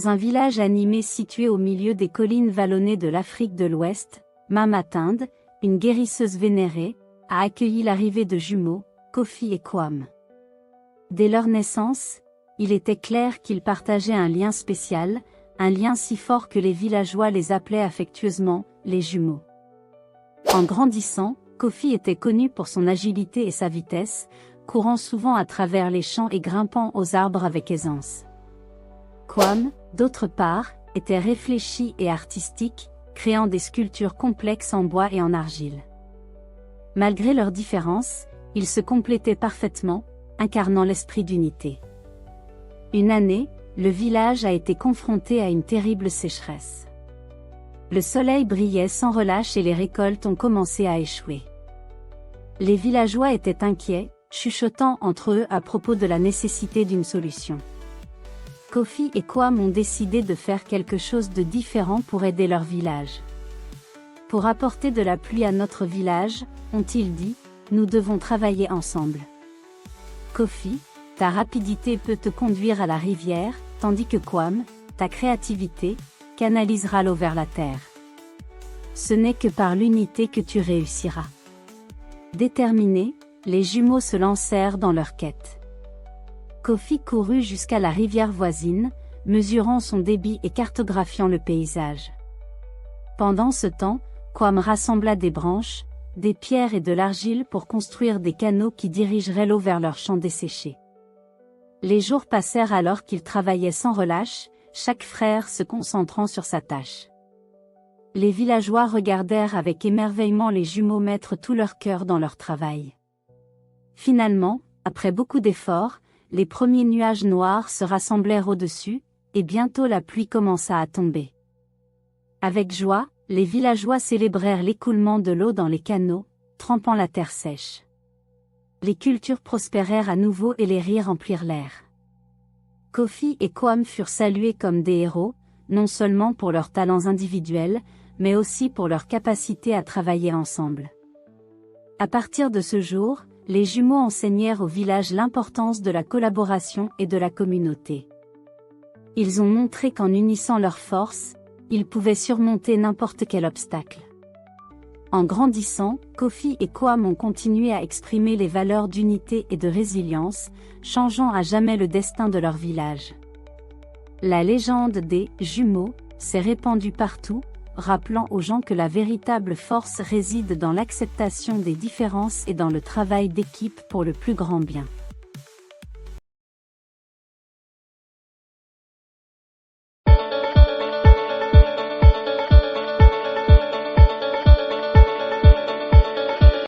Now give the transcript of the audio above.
Dans un village animé situé au milieu des collines vallonnées de l'Afrique de l'Ouest, Mamatinde, une guérisseuse vénérée, a accueilli l'arrivée de jumeaux, Kofi et Kwame. Dès leur naissance, il était clair qu'ils partageaient un lien spécial, un lien si fort que les villageois les appelaient affectueusement « les jumeaux ». En grandissant, Kofi était connu pour son agilité et sa vitesse, courant souvent à travers les champs et grimpant aux arbres avec aisance. Kwame, d'autre part, était réfléchi et artistique, créant des sculptures complexes en bois et en argile. Malgré leurs différences, ils se complétaient parfaitement, incarnant l'esprit d'unité. Une année, le village a été confronté à une terrible sécheresse. Le soleil brillait sans relâche et les récoltes ont commencé à échouer. Les villageois étaient inquiets, chuchotant entre eux à propos de la nécessité d'une solution. Kofi et Kwame ont décidé de faire quelque chose de différent pour aider leur village. Pour apporter de la pluie à notre village, ont-ils dit, nous devons travailler ensemble. Kofi, ta rapidité peut te conduire à la rivière, tandis que Kwame, ta créativité, canalisera l'eau vers la terre. Ce n'est que par l'unité que tu réussiras. Déterminés, les jumeaux se lancèrent dans leur quête. Kofi courut jusqu'à la rivière voisine, mesurant son débit et cartographiant le paysage. Pendant ce temps, Kwame rassembla des branches, des pierres et de l'argile pour construire des canaux qui dirigeraient l'eau vers leurs champs desséchés. Les jours passèrent alors qu'ils travaillaient sans relâche, chaque frère se concentrant sur sa tâche. Les villageois regardèrent avec émerveillement les jumeaux mettre tout leur cœur dans leur travail. Finalement, après beaucoup d'efforts, les premiers nuages noirs se rassemblèrent au-dessus, et bientôt la pluie commença à tomber. Avec joie, les villageois célébrèrent l'écoulement de l'eau dans les canaux, trempant la terre sèche. Les cultures prospérèrent à nouveau et les rires remplirent l'air. Kofi et Kwame furent salués comme des héros, non seulement pour leurs talents individuels, mais aussi pour leur capacité à travailler ensemble. À partir de ce jour, les jumeaux enseignèrent au village l'importance de la collaboration et de la communauté. Ils ont montré qu'en unissant leurs forces, ils pouvaient surmonter n'importe quel obstacle. En grandissant, Kofi et Kwame ont continué à exprimer les valeurs d'unité et de résilience, changeant à jamais le destin de leur village. La légende des « jumeaux » s'est répandue partout, rappelant aux gens que la véritable force réside dans l'acceptation des différences et dans le travail d'équipe pour le plus grand bien.